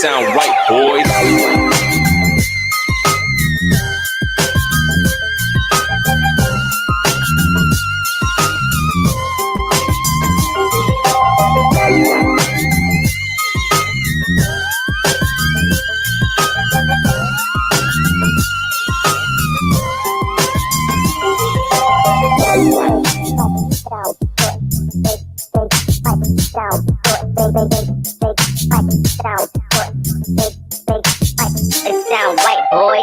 sound right, boys. It sound right, boys.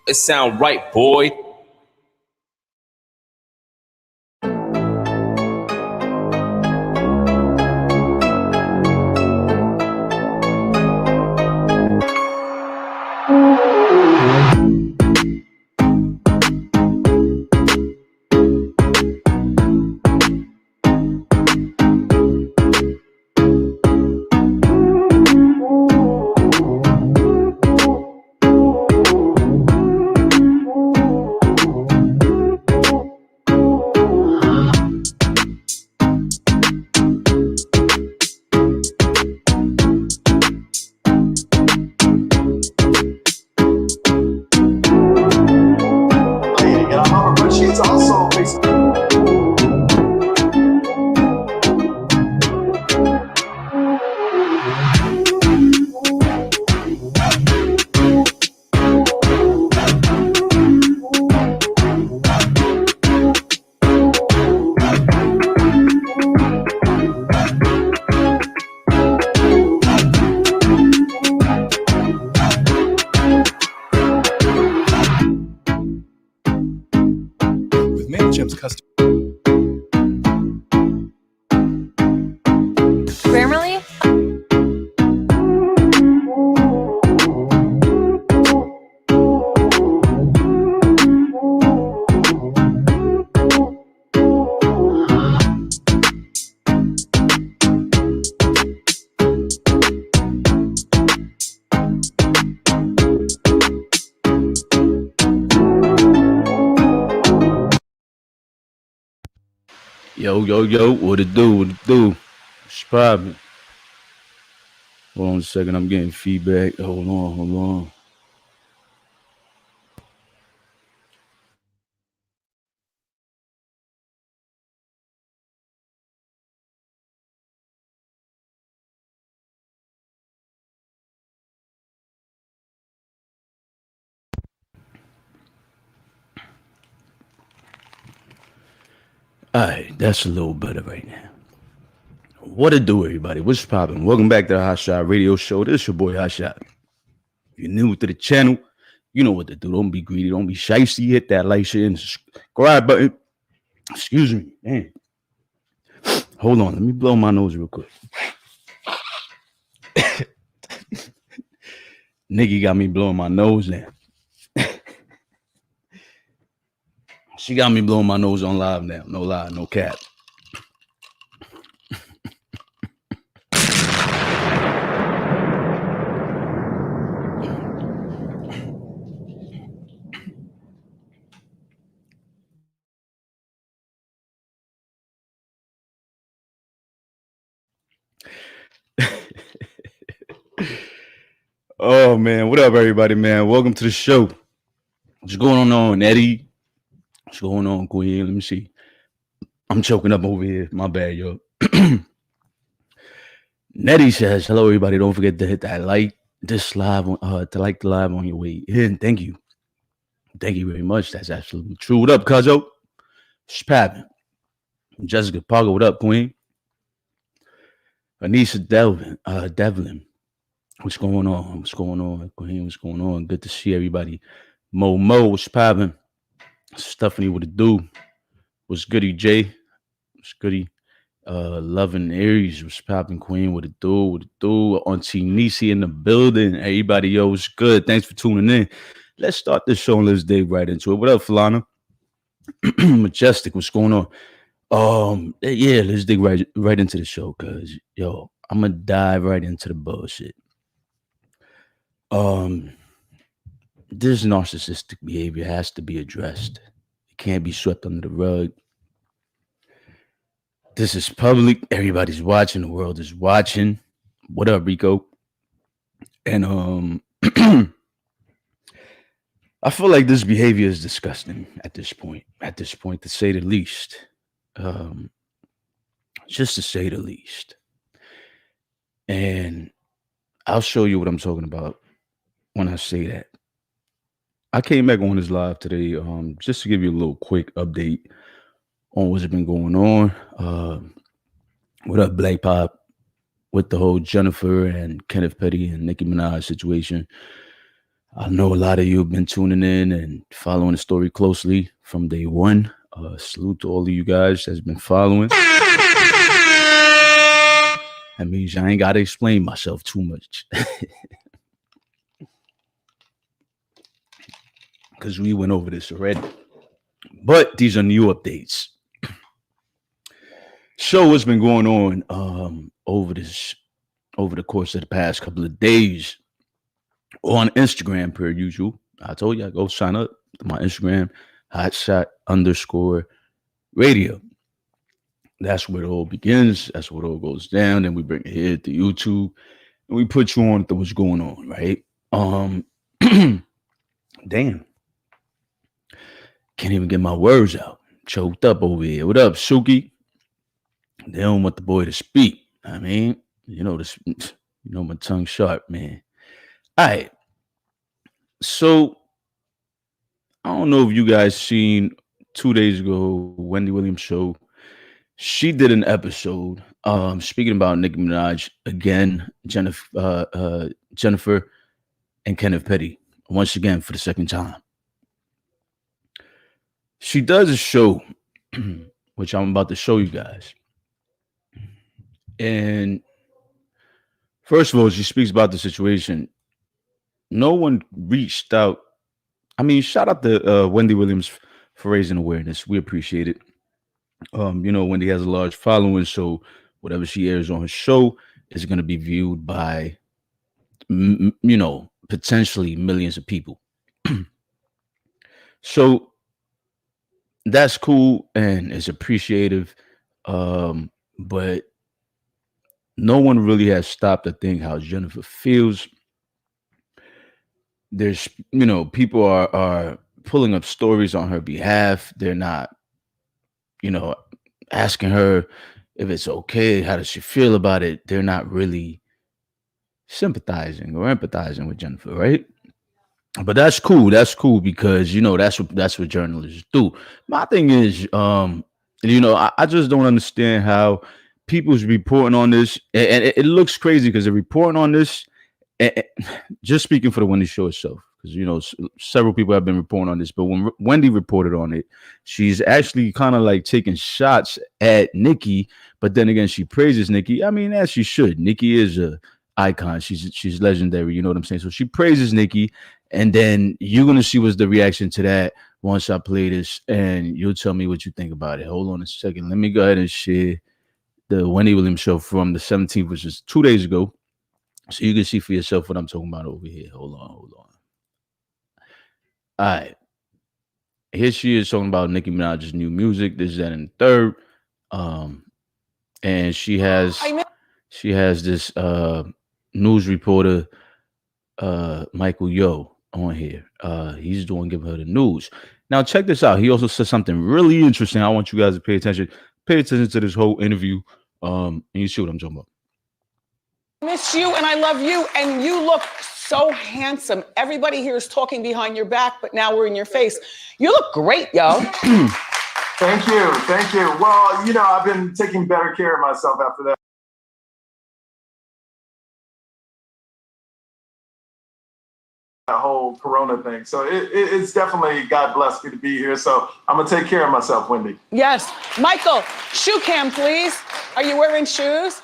It sound right, boy. Grammarly? Yo, what it do? What's poppin'? Hold on a second, I'm getting feedback. Hold on. Alright, that's a little better right now. What it do, everybody? What's poppin'? Welcome back to the Hot Shot Radio Show. This is your boy Hot Shot. If you're new to the channel, you know what to do. Don't be greedy. Don't be shicey. Hit that like, share, and subscribe button. Excuse me. Man. Hold on. Let me blow my nose real quick. Nikki got me blowing my nose now. She got me blowing my nose on live now. No lie, no cap. Oh man, what up, everybody, man? Welcome to the show. What's going on, Eddie? What's going on, Queen? Let me see. I'm choking up over here. My bad, yo. Nettie says, "Hello, everybody. Don't forget to hit that this live to like the live on your way in. Thank you very much. That's absolutely true. What up, Cuzzo? Spapping. Jessica Parker. What up, Queen? Anissa Devlin. What's going on? What's going on, Queen? What's going on? Good to see everybody. Mo, what's popping? Stephanie, what it do? What's goody, Jay? What's goody? Loving Aries, what's popping, Queen? What it do? What it do? Auntie Nisi in the building. Everybody, yo, what's good? Thanks for tuning in. Let's start this show and let's dig right into it. What up, Falana? Majestic, what's going on? Yeah, let's dig right into the show, cause yo, I'm gonna dive right into the bullshit. This narcissistic behavior has to be addressed. It can't be swept under the rug. This is public. Everybody's watching. The world is watching. What up, Rico? And I feel like this behavior is disgusting at this point. At this point, to say the least. Just to say the least. And I'll show you what I'm talking about when I say that. I came back on this live today just to give you a little quick update on what's been going on. What up, Black Pop? With the whole Jennifer and Kenneth Petty and Nicki Minaj situation. I know a lot of you have been tuning in and following the story closely from day one. Salute to all of you guys that's been following. That means I ain't got to explain myself too much. Because we went over this already. But these are new updates. So what's been going on over the course of the past couple of days on Instagram, per usual. I told you I go sign up to my Instagram, hotshot_radio. That's where it all begins. That's where it all goes down. Then we bring it here to YouTube and we put you on to what's going on, right? Damn. Can't even get my words out. Choked up over here. What up, Suki? They don't want the boy to speak. I mean, you know my tongue sharp, man. All right. So I don't know if you guys seen 2 days ago Wendy Williams show. She did an episode speaking about Nicki Minaj again, Jennifer and Kenneth Petty once again for the second time. She does a show, which I'm about to show you guys. And first of all, she speaks about the situation. No one reached out. I mean, shout out to Wendy Williams for raising awareness. We appreciate it. Wendy has a large following, so whatever she airs on her show is going to be viewed by, potentially millions of people. So that's cool and it's appreciative. But no one really has stopped to think how Jennifer feels. There's, people are pulling up stories on her behalf. They're not, asking her if it's okay. How does she feel about it? They're not really sympathizing or empathizing with Jennifer, right? But that's cool. That's cool because that's what journalists do. My thing is, I just don't understand how people's reporting on this, and it looks crazy because they're reporting on this. And just speaking for the Wendy show itself, because several people have been reporting on this, but when Wendy reported on it, she's actually kind of like taking shots at Nicki, but then again, she praises Nicki. I mean, as she should. Nicki is a icon. She's legendary. You know what I'm saying? So she praises Nicki, and then you're gonna see what's the reaction to that once I play this, and you'll tell me what you think about it. Hold on a second. Let me go ahead and share the Wendy Williams show from the 17th, which is 2 days ago. So you can see for yourself what I'm talking about over here. Hold on. All right. Here she is talking about Nicki Minaj's new music. This, that, and third. And she has this news reporter Michael Yo on here. He's doing Give Her the News. Now check this out. He also said something really interesting. I want you guys to pay attention. Pay attention to this whole interview. And you see what I'm talking about. Miss you and I love you, and you look so handsome. Everybody here is talking behind your back, but now we're in your face. You look great, yo. Thank you, thank you. Well, you know, I've been taking better care of myself after that whole Corona thing. So it's definitely, God bless me to be here. So I'm gonna take care of myself, Wendy. Yes. Michael, shoe cam, please. Are you wearing shoes?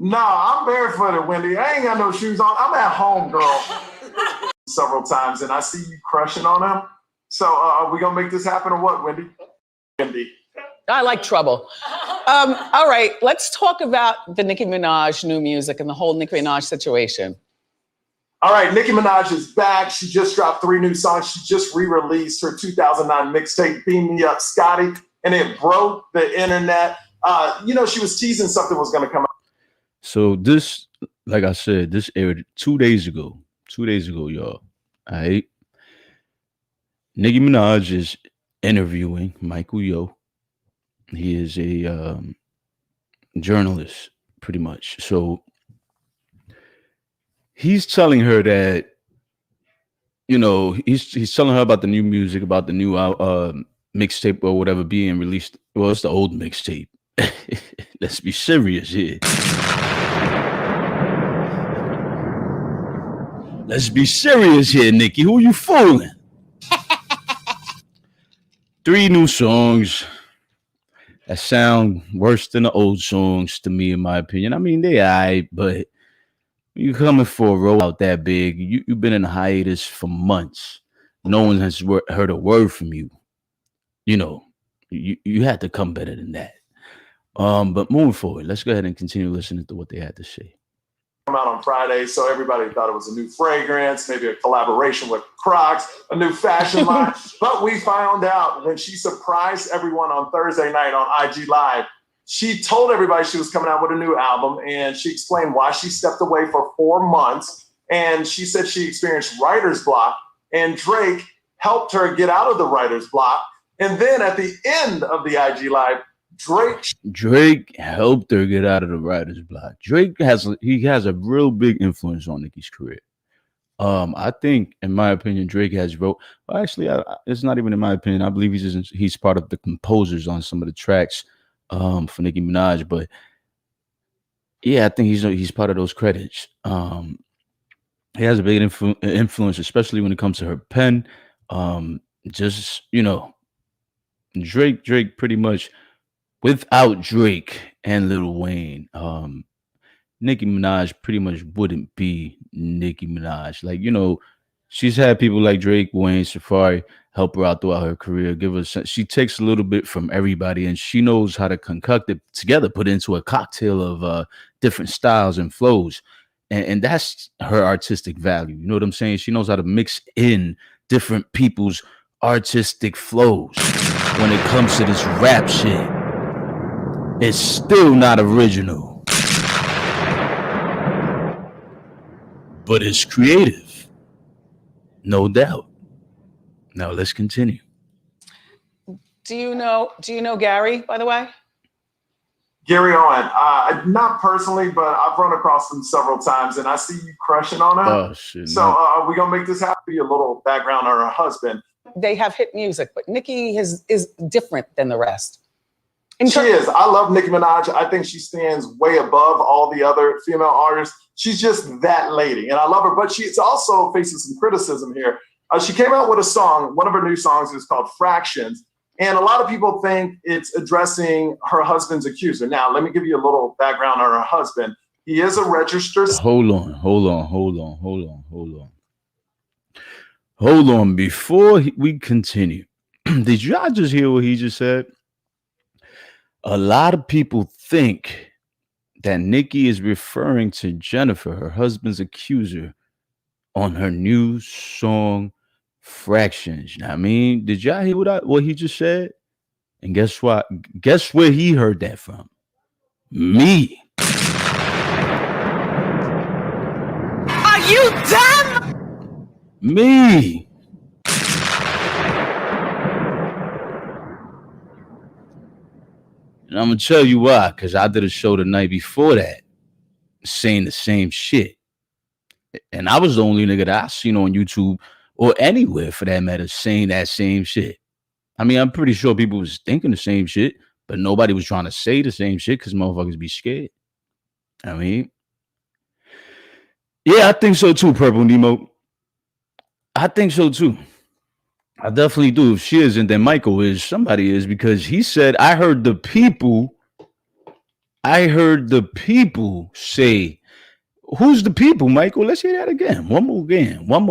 No, I'm barefooted, Wendy. I ain't got no shoes on. I'm at home, girl. Several times, and I see you crushing on them. So are we gonna make this happen or what, Wendy? Wendy. I like trouble. All right, let's talk about the Nicki Minaj new music and the whole Nicki Minaj situation. All right, Nicki Minaj is back. She just dropped 3 new songs. She just re-released her 2009 mixtape, Beam Me Up, Scotty, and it broke the internet. You know, she was teasing something was gonna come out. So this, like I said, this aired 2 days ago. 2 days ago, y'all. All right. Nicki Minaj is interviewing Michael Yo. He is a journalist, pretty much. So he's telling her that, you know, he's telling her about the new music, about the new mixtape or whatever being released. Well, it's the old mixtape. Let's be serious here. Let's be serious here, Nicki. Who you fooling? 3 new songs that sound worse than the old songs to me, in my opinion. I mean, they aight, but you coming for a rollout that big. You've been in hiatus for months. No one has heard a word from you. You know, you had to come better than that. But moving forward, let's go ahead and continue listening to what they had to say. Come out on Friday, so everybody thought it was a new fragrance, maybe a collaboration with Crocs, a new fashion line. But we found out when she surprised everyone on Thursday night on IG Live, she told everybody she was coming out with a new album, and she explained why she stepped away for 4 months. And she said she experienced writer's block, and Drake helped her get out of the writer's block. And then at the end of the IG Live, Drake helped her get out of the writer's block. Drake has a real big influence on Nicki's career. I think, in my opinion, Drake has wrote. Well, actually, it's not even in my opinion. I believe he's part of the composers on some of the tracks for Nicki Minaj. But yeah, I think he's part of those credits. He has a big influence, especially when it comes to her pen. Just, you know, Drake pretty much. Without Drake and Lil Wayne, Nicki Minaj pretty much wouldn't be Nicki Minaj. Like, you know, she's had people like Drake, Wayne, Safari help her out throughout her career. She takes a little bit from everybody, and she knows how to concoct it together, put it into a cocktail of different styles and flows. And that's her artistic value. You know what I'm saying? She knows how to mix in different people's artistic flows when it comes to this rap shit. It's still not original, but it's creative, no doubt. Now let's continue. Do you know Gary, by the way? Gary Owen, not personally, but I've run across him several times, and I see you crushing on him. Oh, shit, so are we gonna make this happen? Be a little background on her husband. They have hit music, but Nicki is different than the rest. She is. I love Nicki Minaj. I think she stands way above all the other female artists. She's just that lady, and I love her. But she's also facing some criticism here. She came out with a song. One of her new songs is called Fractions. And a lot of people think it's addressing her husband's accuser. Now, let me give you a little background on her husband. He is a registered... Hold on. Before we continue, did y'all just hear what he just said? A lot of people think that Nicki is referring to Jennifer, her husband's accuser, on her new song, Fractions. Now, I mean, did y'all hear what he just said? And guess what? Guess where he heard that from? Me. Are you dumb? Me. And I'm gonna tell you why, because I did a show the night before that saying the same shit. And I was the only nigga that I seen on YouTube or anywhere for that matter saying that same shit. I mean, I'm pretty sure people was thinking the same shit, but nobody was trying to say the same shit because motherfuckers be scared. I mean, yeah, I think so too, Purple Nemo. I think so too. I definitely do. If she isn't, then Michael is. Somebody is, because he said, I heard the people say, who's the people, Michael? Let's hear that again. One more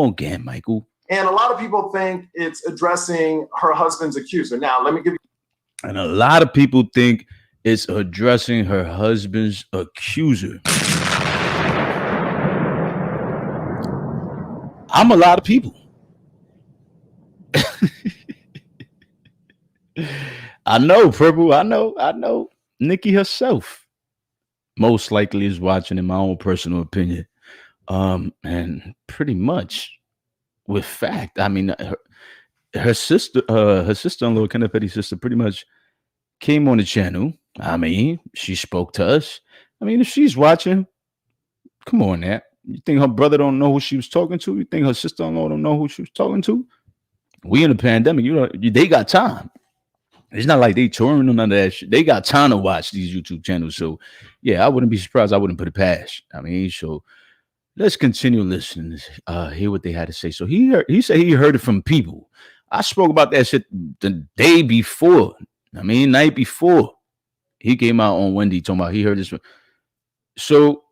again, Michael. And a lot of people think it's addressing her husband's accuser. Now, let me give you. And a lot of people think it's addressing her husband's accuser. I'm a lot of people. I know, Purple. I know. Nikki herself most likely is watching, in my own personal opinion. And pretty much with fact, I mean, her sister-in-law, Kenneth Petty's sister, pretty much came on the channel. I mean, she spoke to us. I mean, if she's watching, come on now. You think her brother don't know who she was talking to? You think her sister-in-law don't know who she was talking to? We in the pandemic, they got time. It's not like they touring or none of that shit. They got time to watch these YouTube channels. So, yeah, I wouldn't be surprised. I wouldn't put it past. I mean, so let's continue listening. Hear what they had to say. So he said he heard it from people. I spoke about that shit the day before. I mean, night before. He came out on Wendy talking about he heard this. So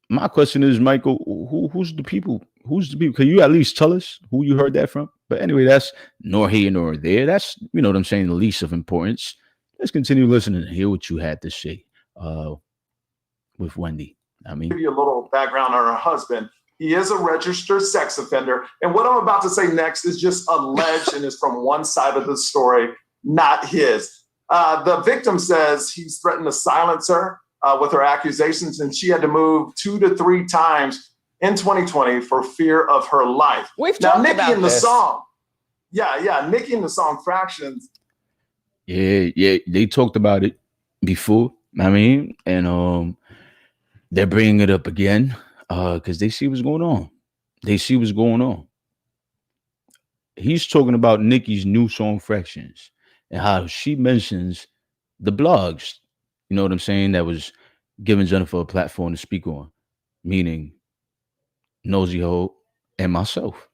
my question is, Michael, who's the people? Who's the people? Can you at least tell us who you heard that from? But anyway, that's nor here nor there. That's, you know what I'm saying, the least of importance. Let's continue listening and hear what you had to say with Wendy. I mean, Give you a little background on her husband. He is a registered sex offender. And what I'm about to say next is just alleged and is from one side of the story, not his. The victim says he's threatened to silence her with her accusations, and she had to move 2 to 3 times in 2020 for fear of her life. We've now, talked Nikki about in the this. song. Yeah. Nikki in the song Fractions. Yeah. They talked about it before. I mean, and they're bringing it up again because they see what's going on. He's talking about Nikki's new song Fractions and how she mentions the blogs. You know what I'm saying? That was giving Jennifer a platform to speak on, meaning Nosy Ho and myself.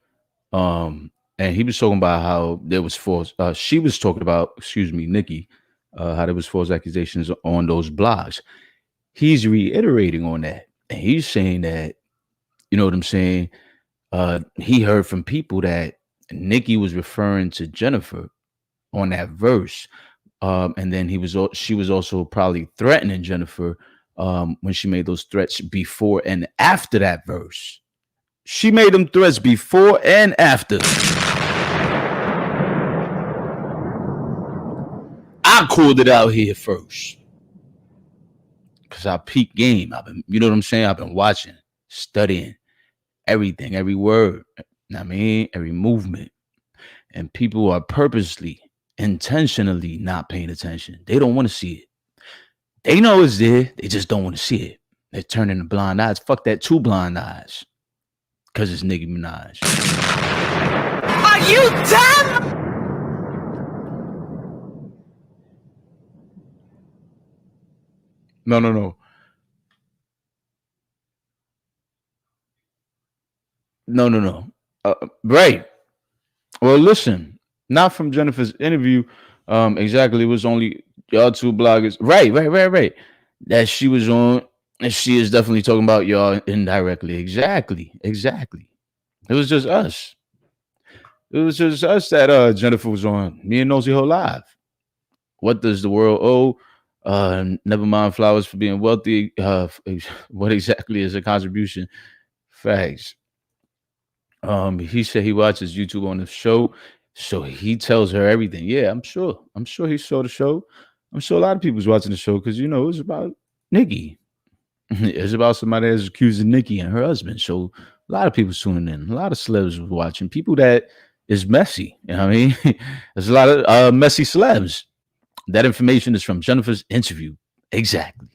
And he was talking about how there was false. She was talking about, Nikki, how there was false accusations on those blogs. He's reiterating on that, and he's saying that, you know what I'm saying? He heard from people that Nikki was referring to Jennifer on that verse, and then she was also probably threatening Jennifer when she made those threats before and after that verse. She made them threats before and after. I called it out here first because I peak game. You know what I'm saying? I've been watching, studying everything, every word. I mean, every movement. And people are purposely, intentionally not paying attention. They don't want to see it. They know it's there. They just don't want to see it. They're turning the blind eyes. Fuck that, 2 blind eyes. Because it's Nicki Minaj. Are you done? No. No. Right. Well, listen, not from Jennifer's interview. Exactly. It was only y'all 2 bloggers. Right. That she was on, and she is definitely talking about y'all indirectly. Exactly. It was just us. That Jennifer was on. Me and Nosy Ho live. What does the world owe? Never mind flowers for being wealthy. What exactly is a contribution? Facts. He said he watches YouTube on the show, so he tells her everything. Yeah, I'm sure he saw the show. I'm sure a lot of people's watching the show because, you know, it's about Nikki. It's about somebody that's accusing Nikki and her husband. So A lot of people tuning in. A lot of celebs watching. People that is messy. You know what I mean? There's a lot of messy celebs. That information is from Jennifer's interview. Exactly.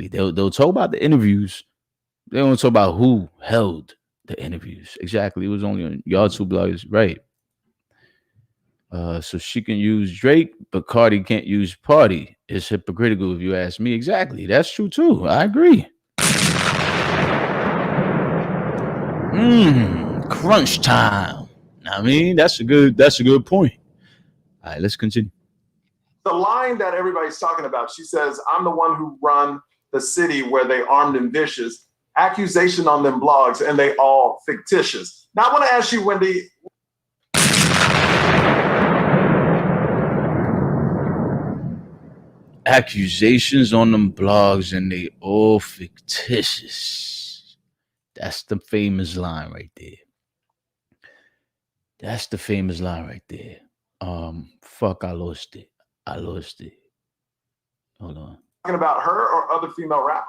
They'll talk about the interviews. They don't talk about who held the interviews. Exactly. It was only on y'all two bloggers, right? So she can use Drake, but Cardi can't use Party. It's hypocritical if you ask me. Exactly. That's true too. I agree. Crunch time. I mean, that's a good point. All right, let's continue. The line that everybody's talking about, she says, I'm the one who run the city where they armed and vicious. Accusation on them blogs, and they all fictitious. Now I want to ask you, Wendy. Accusations on them blogs, and they all fictitious. That's the famous line right there. Fuck, I lost it. Hold on. Talking about her or other female rappers?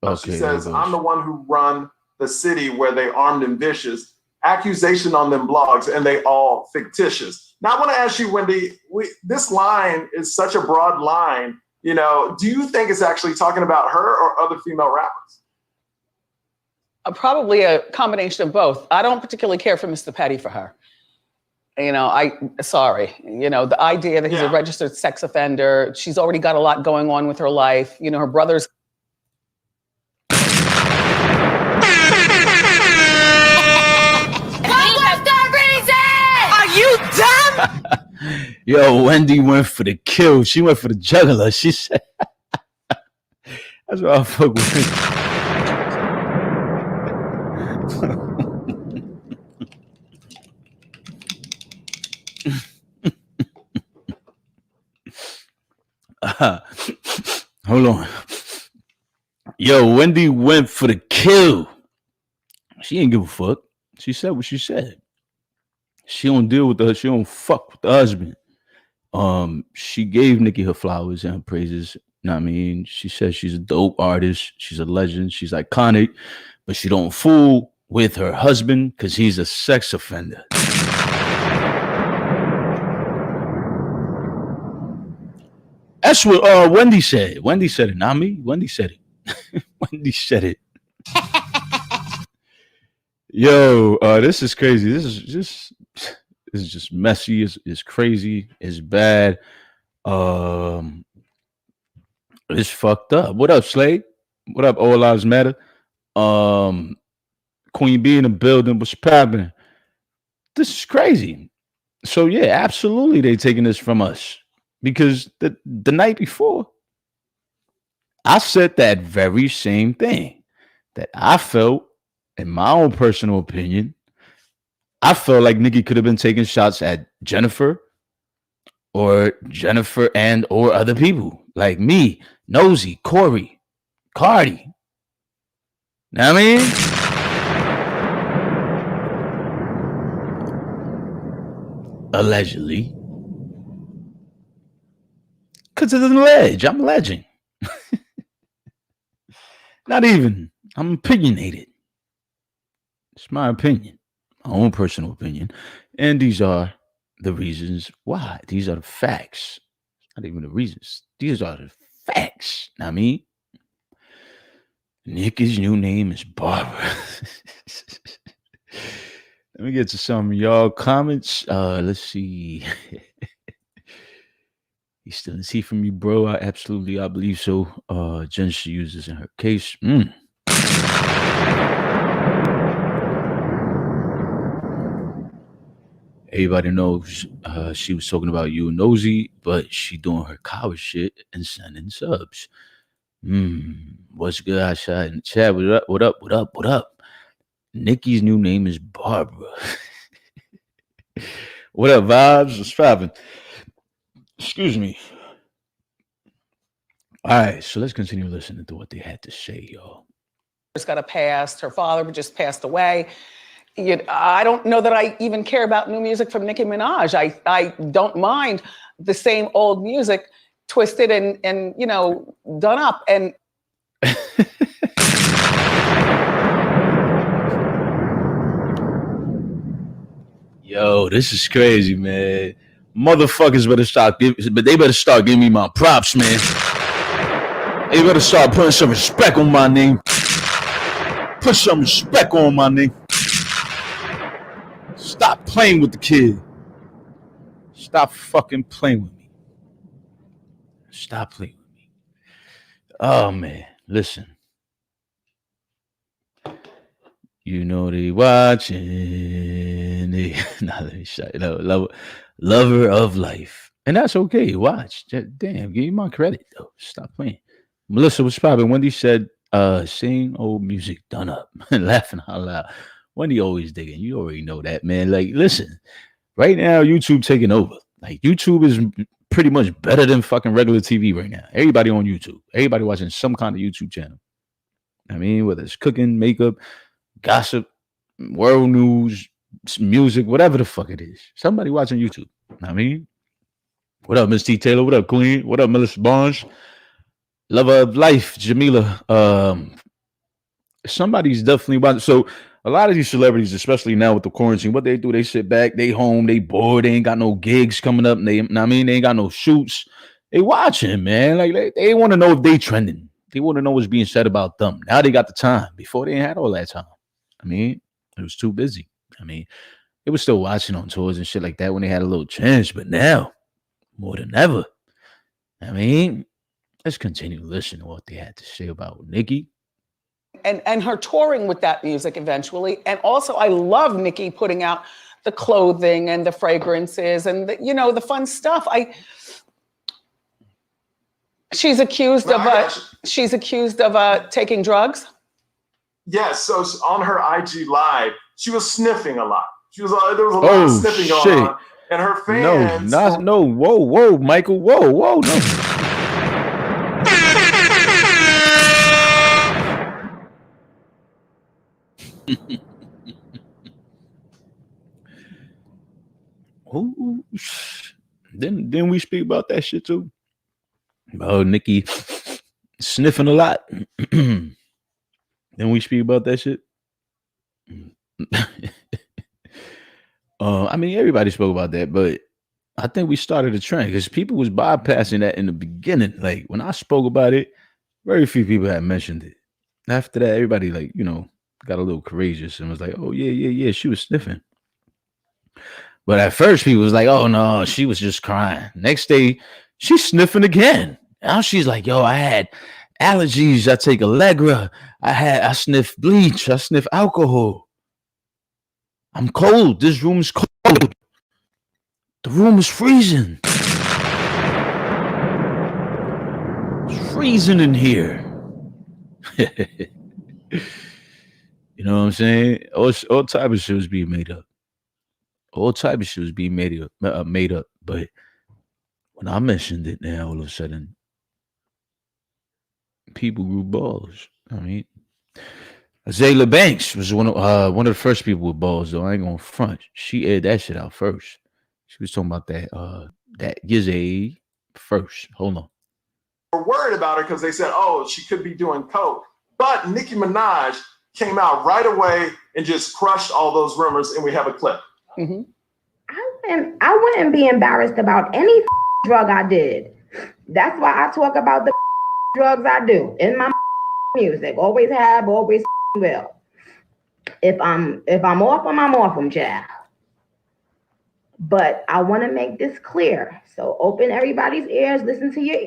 Okay, she says, I'm the one who run the city where they armed and vicious. Accusation on them blogs, and they all fictitious. Now I want to ask you, Wendy, this line is such a broad line. You know, do you think it's actually talking about her or other female rappers? Probably a combination of both. I don't particularly care for Mr. Petty for her. You know, the idea that he's a registered sex offender, she's already got a lot going on with her life. You know, her brother's. Yo, Wendy went for the kill. She went for the juggler. She said, that's what I fuck with. Hold on. Yo, Wendy went for the kill. She ain't give a fuck. She said what she said. She don't deal with her. She don't fuck with the husband. She gave Nicki her flowers and her praises. You know what I mean? She says she's a dope artist. She's a legend. She's iconic, but she don't fool with her husband because he's a sex offender. That's what Wendy said. Wendy said it, not me. Wendy said it. Wendy said it. Yo, this is crazy. This is just messy. It's crazy. It's bad. It's fucked up. What up, Slade? What up, All Lives Matter? Queen B in the building. What's popping? This is crazy. So yeah, absolutely, they taking this from us because the night before, I said that very same thing that I felt. In my own personal opinion, I felt like Nicki could have been taking shots at Jennifer and or other people like me, Nosy, Corey, Cardi. Know what I mean? Allegedly. Because it's an alleged. I'm alleging. Not even. I'm opinionated. It's my opinion, my own personal opinion. And these are the reasons why. These are the facts. Not even the reasons. These are the facts. Know what I mean? Nicki's new name is Barbara. Let me get to some of y'all comments. Let's see. He still is he from you, bro? I believe so. Jen should use this in her case. Everybody knows she was talking about you and Nosy, but she doing her coward shit and sending subs. What's good? I shot in the chat. What up? Nicki's new name is Barbara. What up, vibes? What's poppin'? Excuse me. All right, so let's continue listening to what they had to say, y'all. She's got a past. Her father just passed away. I don't know that I even care about new music from Nicki Minaj. I don't mind the same old music twisted and you know, done up. And Yo, this is crazy, man. Motherfuckers better start giving me my props, man. They better start putting some respect on my name. Put some respect on my name. Stop playing with the kid. Stop fucking playing with me. Stop playing with me. Oh, man. Listen. You know they watching. Let me shut it up. Lover of life. And that's okay. Watch. Damn, give me my credit, though. Stop playing. Melissa was popping. Wendy said, sing old music done up. Laughing out loud. Wendy always digging. You already know that, man. Like, listen. Right now, YouTube taking over. Like, YouTube is pretty much better than fucking regular TV right now. Everybody on YouTube. Everybody watching some kind of YouTube channel. I mean, whether it's cooking, makeup, gossip, world news, music, whatever the fuck it is. Somebody watching YouTube. I mean, what up, Miss T. Taylor? What up, Queen? What up, Melissa Barnes? Lover of life, Jamila. Somebody's definitely watching. So a lot of these celebrities, especially now with the quarantine, what they do, they sit back, they home, they bored, they ain't got no gigs coming up. They ain't got no shoots. They watching, man. Like they want to know if they trending. They want to know what's being said about them. Now they got the time. Before they ain't had all that time. I mean, it was too busy. I mean, they were still watching on tours and shit like that when they had a little chance. But now, more than ever, I mean, let's continue listening to what they had to say about Nicki. And her touring with that music eventually. And also, I love Nicki putting out the clothing and the fragrances and the fun stuff. She's accused of taking drugs. Yes, so on her IG live, she was sniffing a lot. There was a lot of sniffing going on, and her fans. No, whoa, Michael, whoa, no. Ooh, didn't we speak about that shit too? About Nicki sniffing a lot. Didn't we speak about that shit? I mean, everybody spoke about that, but I think we started a trend because people was bypassing that in the beginning. Like when I spoke about it, very few people had mentioned it. After that, everybody got a little courageous and was like, "Oh yeah, she was sniffing." But at first, people was like, "Oh no, she was just crying." Next day, she's sniffing again. Now she's like, "Yo, I had allergies. I take Allegra. I sniff bleach. I sniff alcohol. I'm cold. This room is cold. The room is freezing. It's freezing in here." You know what I'm saying? All type of shit was being made up. All type of shit was being made up. But when I mentioned it, now all of a sudden, people grew balls. I mean, Azalea Banks was one of the first people with balls, though. I ain't gonna front. She aired that shit out first. She was talking about that Gizzy first. Hold on. We're worried about her because they said, "Oh, she could be doing coke." But Nicki Minaj came out right away and just crushed all those rumors, and we have a clip. Mm-hmm. I wouldn't be embarrassed about any drug I did. That's why I talk about the drugs I do in my music. Always have, always will. If I'm off them, I'm off them, child. But I want to make this clear. So open everybody's ears, listen to your,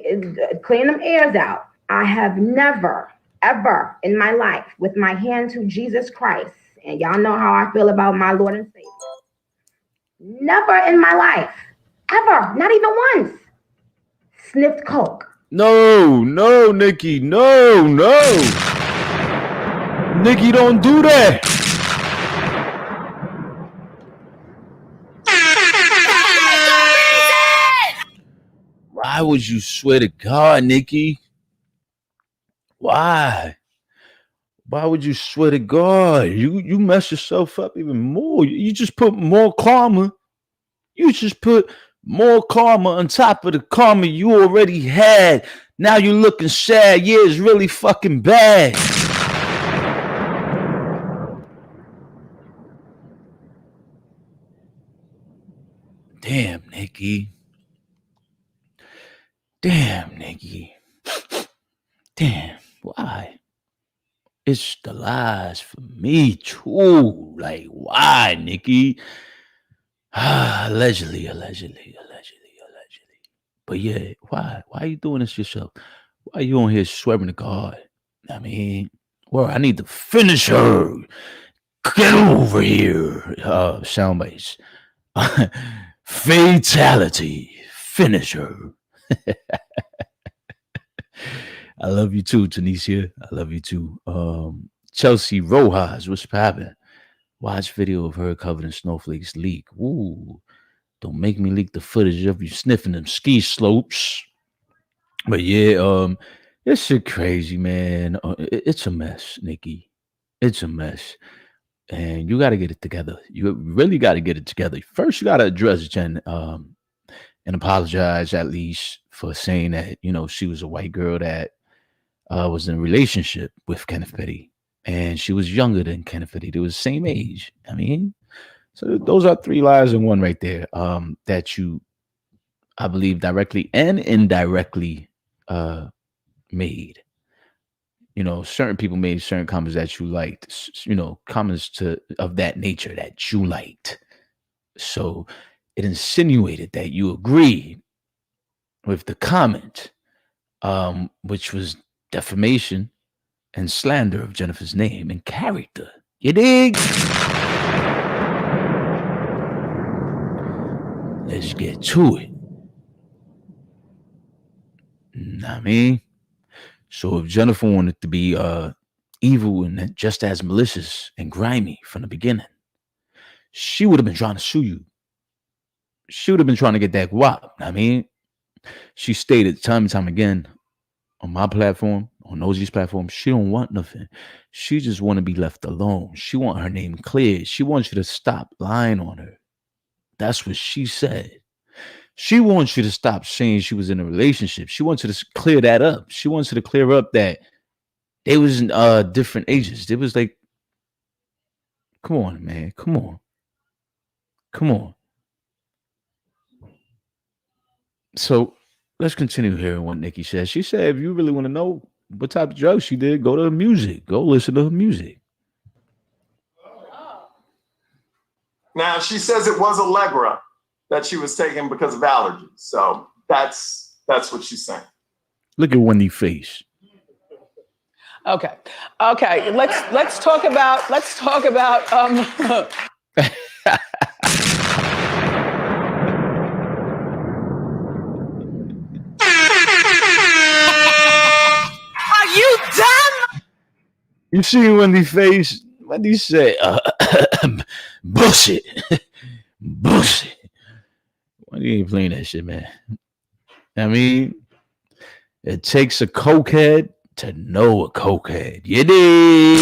clean them ears out. I have never, ever in my life with my hand to Jesus Christ, and y'all know how I feel about my Lord and Savior. Never in my life, ever, not even once, sniffed coke. No, Nicki, no. Nicki, don't do that. Why would you swear to God, Nicki? Why? Why would you swear to God? You mess yourself up even more. You just put more karma. You just put more karma on top of the karma you already had. Now you're looking sad. Yeah, it's really fucking bad. Damn, Nikki. Damn, Nikki. Damn, why? It's the lies for me too. Like, why, Nikki? Allegedly. But yeah, why? Why are you doing this yourself? Why are you on here swearing to God? I mean, well, I need to finish her. Get over here. Sound bites. Fatality. Finish her. I love you too, Tanisha. I love you too. Chelsea Rojas, what's poppin'? Watch video of her covered in snowflakes leak. Ooh, don't make me leak the footage of you sniffing them ski slopes. But yeah, this shit crazy, man. It's a mess, Nikki. It's a mess. And you got to get it together. You really got to get it together. First, you got to address Jen and apologize at least for saying that, you know, she was a white girl that was in a relationship with Kenneth Petty. And she was younger than Kenneth Petty. They was the same age. I mean, so those are 3 lies in one right there that you, I believe, directly and indirectly made. You know, certain people made certain comments that you liked, you know, comments of that nature that you liked. So it insinuated that you agreed with the comment, which was defamation and slander of Jennifer's name and character. You dig? Let's get to it. I mean, so if Jennifer wanted to be evil and just as malicious and grimy from the beginning, she would have been trying to sue you. She would have been trying to get that guap. I mean, she stated time and time again on my platform, on Nosey's platform, she don't want nothing. She just want to be left alone. She want her name cleared. She wants you to stop lying on her. That's what she said. She wants you to stop saying she was in a relationship. She wants you to clear that up. She wants you to clear up that they was in different ages. It was like, come on, man. Come on. Come on. So let's continue hearing what Nikki says. She said, if you really want to know what type of drugs she did, go to her music. Go listen to her music. Now, she says it was Allegra that she was taking because of allergies. So that's what she's saying. Look at Wendy's face. Okay. Let's talk about Are you done? You see Wendy's face? Wendy said, bullshit. Bullshit. Wendy ain't playing that shit, man. I mean, it takes a cokehead to know a cokehead. You dig?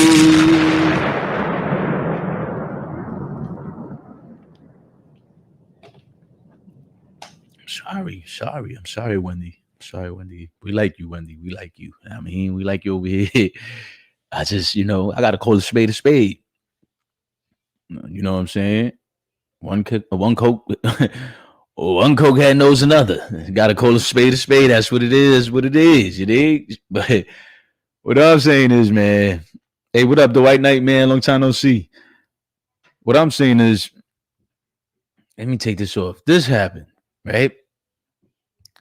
I'm sorry, Wendy. Sorry, Wendy. We like you, Wendy. We like you. I mean, we like you over here. I just, you know, I got to call a spade a spade. You know what I'm saying? One coke, one cokehead knows another. Got to call a spade a spade. That's what it is. What it is. You dig? But what I'm saying is, man. Hey, what up, the White Knight, man? Long time no see. What I'm saying is, let me take this off. This happened, right?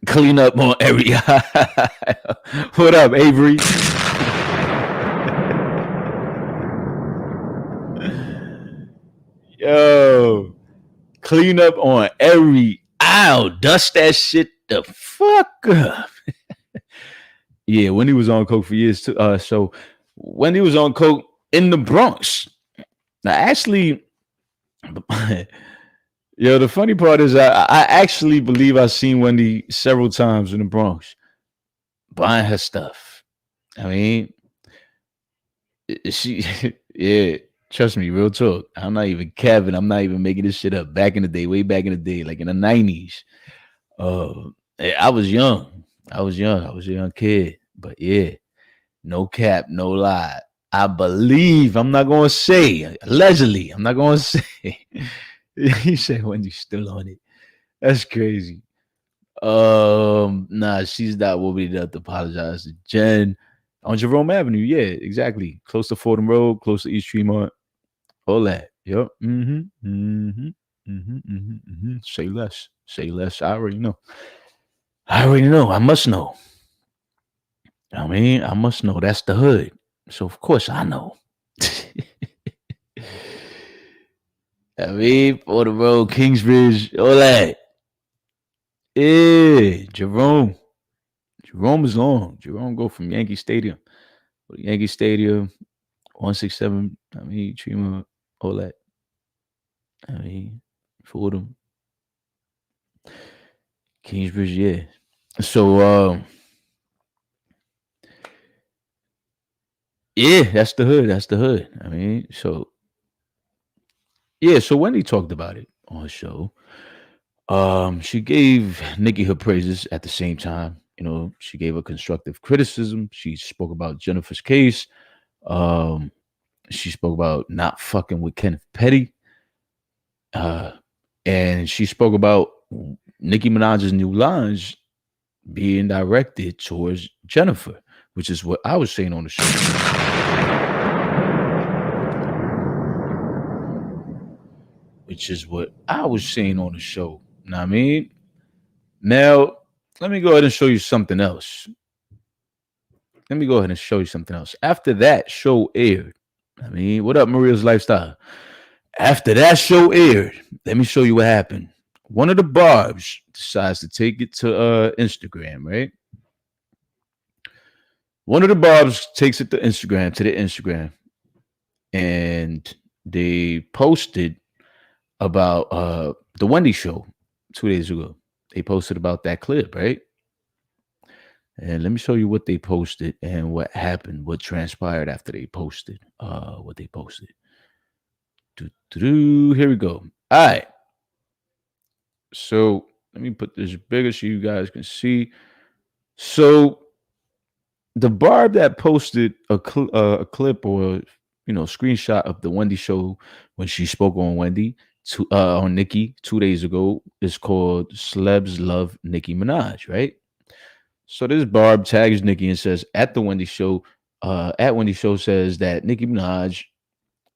Clean up on every What up, Avery? Yo, clean up on every aisle. Dust that shit the fuck up. Yeah, Wendy was on coke for years too. So Wendy was on coke in the Bronx. Now, actually, yo, the funny part is I actually believe I've seen Wendy several times in the Bronx buying her stuff. I mean, she, yeah, trust me, real talk. I'm not even capping. I'm not even making this shit up. Back in the day, way back in the day, like in the 90s. I was young. I was a young kid. But yeah, no cap, no lie. I believe, I'm not going to say, allegedly, I'm not going to say. He said Wendy's still on it. That's crazy. Nah, she's not woman enough to apologize to Jen on Jerome Avenue. Yeah, exactly. Close to Fordham Road, close to East Tremont. All that. Yep. Say less. Say less. I already know. I already know. I must know. I mean, I must know. That's the hood. So of course I know. I mean, Fordham Road, Kingsbridge, all that. Yeah, Jerome. Jerome is long. Jerome go from Yankee Stadium. Yankee Stadium, 167. I mean, Tremont, all that. I mean, Fordham, Kingsbridge, yeah. So, yeah, that's the hood. That's the hood. I mean, so, yeah. So Wendy talked about it on her show. She gave Nikki her praises at the same time. You know, she gave her constructive criticism. She spoke about Jennifer's case. Um, she spoke about not fucking with Kenneth Petty. And she spoke about Nicki Minaj's new lines being directed towards Jennifer, which is what I was saying on the show. Which is what I was saying on the show. Know what I mean? Now, let me go ahead and show you something else. Let me go ahead and show you something else. After that show aired, I mean, what up, Maria's Lifestyle? After that show aired, let me show you what happened. One of the Barbs decides to take it to Instagram, right? One of the Barbs takes it to the Instagram, and they posted about the Wendy show 2 days ago. They posted about that clip, right? And let me show you what they posted and what happened, what transpired after they posted what they posted. Here we go. All right. So let me put this bigger so you guys can see. So the Barb that posted a clip or screenshot of the Wendy show when she spoke on Wendy on Nicki 2 days ago is called "Celebs Love Nicki Minaj," right? So this Barb tags Nicki and says at the Wendy show, at Wendy show says that Nicki Minaj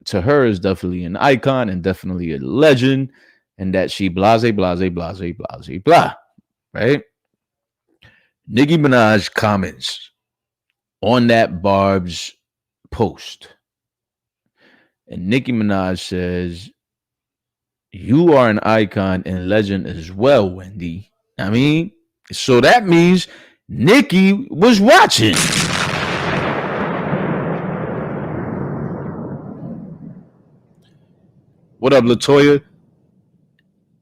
to her is definitely an icon and definitely a legend, and that she blase, blah. Right? Nicki Minaj comments on that Barb's post. And Nicki Minaj says, "You are an icon and legend as well, Wendy." I mean, so that means Nicki was watching. What up, Latoya?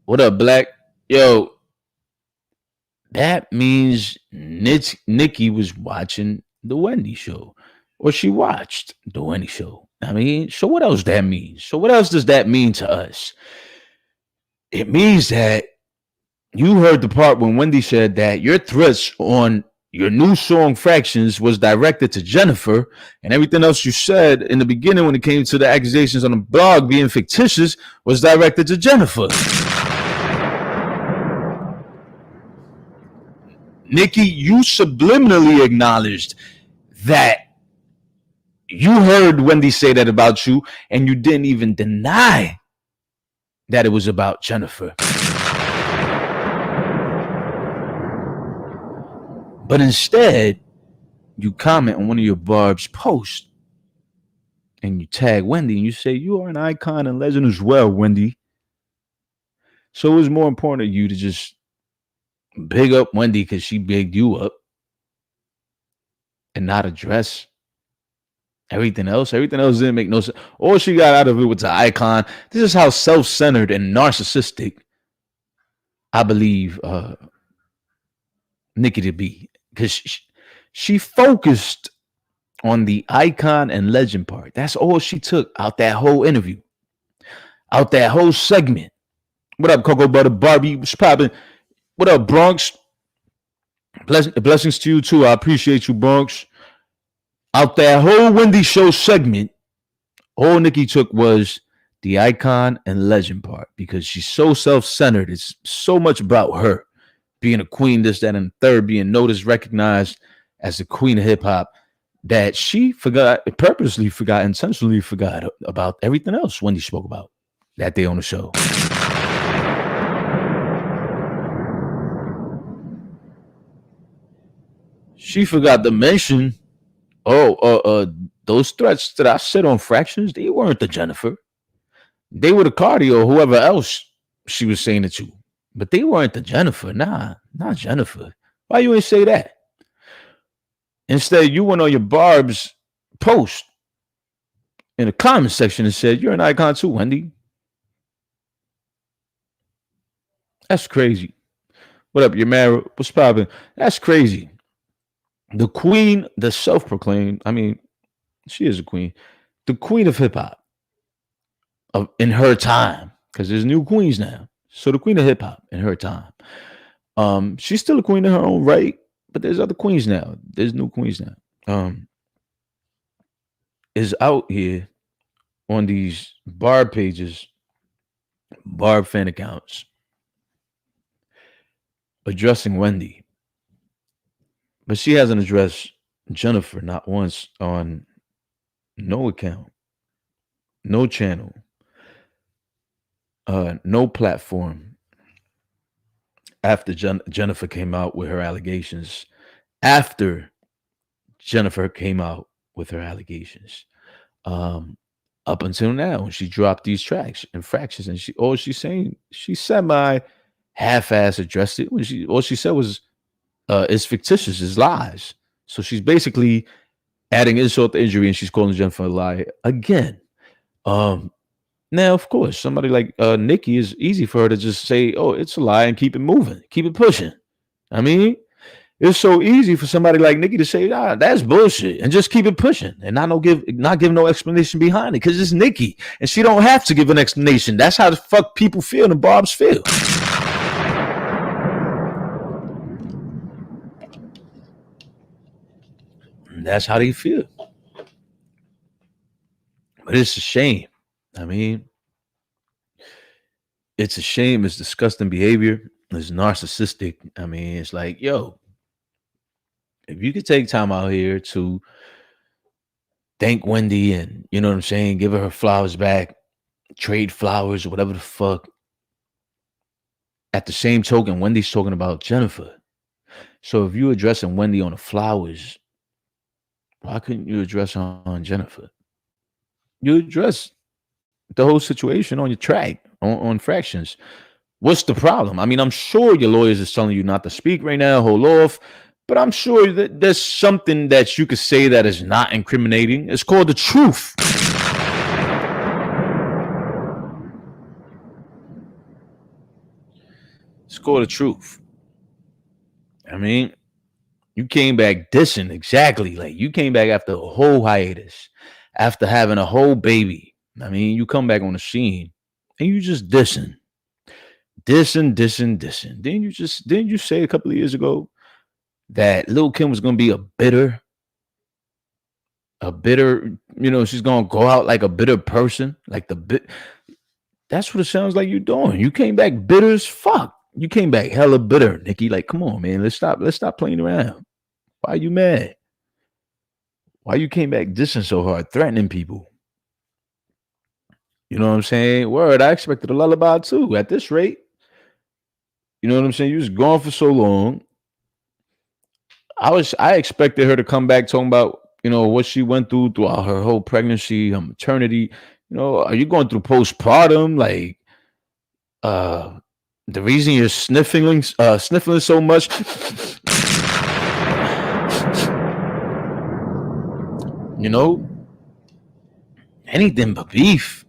What up, Black? Yo, that means Nicki was watching the Wendy show, or she watched the Wendy show. I mean, so what else that means? So what else does that mean to us? It means that you heard the part when Wendy said that your threats on your new song Fractions was directed to Jennifer, and everything else you said in the beginning when it came to the accusations on the blog being fictitious was directed to Jennifer. Nicki, you subliminally acknowledged that you heard Wendy say that about you, and you didn't even deny that it was about Jennifer. But instead, you comment on one of your Barb's posts and you tag Wendy and you say, "You are an icon and legend as well, Wendy." So it was more important to you to just big up Wendy because she bigged you up and not address everything else. Everything else didn't make no sense. All she got out of it was the icon. This is how self-centered and narcissistic I believe Nicki to be, because she focused on the icon and legend part. That's all she took out that whole interview, out that whole segment. What up, Cocoa Butter Barbie? What's popping? What up, Bronx? Blessings to you too. I appreciate you, Bronx. Out that whole Wendy show segment, all Nicki took was the icon and legend part, because she's so self-centered. It's so much about her being a queen, this, that, and the third, being noticed, recognized as the queen of hip-hop, that she purposely forgot, intentionally forgot about everything else Wendy spoke about that day on the show. She forgot to mention, those threats that I said on Fractions, they weren't the Jennifer. They were the Cardi or whoever else she was saying it to. But they weren't the Jennifer. Nah, not Jennifer. Why you ain't say that? Instead, you went on your Barb's post in the comment section and said, you're an icon too, Wendy. That's crazy. What up, Yamara? What's poppin'? That's crazy. The queen, the self-proclaimed, I mean, she is a queen, the queen of hip-hop in her time, because there's new queens now. So the queen of hip-hop in her time. She's still a queen in her own right, but there's other queens now. There's new queens now. Is out here on these Barb pages, Barb fan accounts, addressing Wendy. But she hasn't addressed Jennifer not once on no account, no channel, no platform after Jennifer came out with her allegations. After Jennifer came out with her allegations, up until now, when she dropped these tracks and Fractions, and she's saying, she semi half-ass addressed it when all she said was, it's fictitious, it's lies. So she's basically adding insult to injury, and she's calling Jennifer a lie again. Now, of course, somebody like Nikki, is easy for her to just say, oh, it's a lie, and keep it moving, keep it pushing. I mean, it's so easy for somebody like Nikki to say, that's bullshit, and just keep it pushing, and not give no explanation behind it, because it's Nikki, and she don't have to give an explanation. That's how the fuck people feel, and Barb's feel. That's how they feel. But it's a shame. I mean, it's a shame. It's disgusting behavior. It's narcissistic. I mean, it's like, yo, if you could take time out here to thank Wendy and, you know what I'm saying, give her flowers back, trade flowers or whatever the fuck. At the same token, Wendy's talking about Jennifer. So if you're addressing Wendy on the flowers, why couldn't you address on Jennifer? You address the whole situation on your track, on Fractions. What's the problem? I mean, I'm sure your lawyers is telling you not to speak right now, hold off, but I'm sure that there's something that you could say that is not incriminating. It's called the truth. It's called the truth. I mean, you came back dissing, exactly. Like, you came back after a whole hiatus, after having a whole baby. I mean, you come back on the scene and you just dissing. Didn't you say a couple of years ago that Lil' Kim was gonna be a bitter, you know, she's gonna go out like a bitter person, like that's what it sounds like you're doing. You came back bitter as fuck. You came back hella bitter, Nikki. Like, come on, man. Let's stop playing around. Why are you mad? Why you came back dissing so hard, threatening people? You know what I'm saying? Word, I expected a lullaby too at this rate. You know what I'm saying? You was gone for so long. I expected her to come back talking about, you know, what she went throughout her whole pregnancy, her maternity. You know, are you going through postpartum? Like, the reason you're sniffling so much. You know, anything but beef.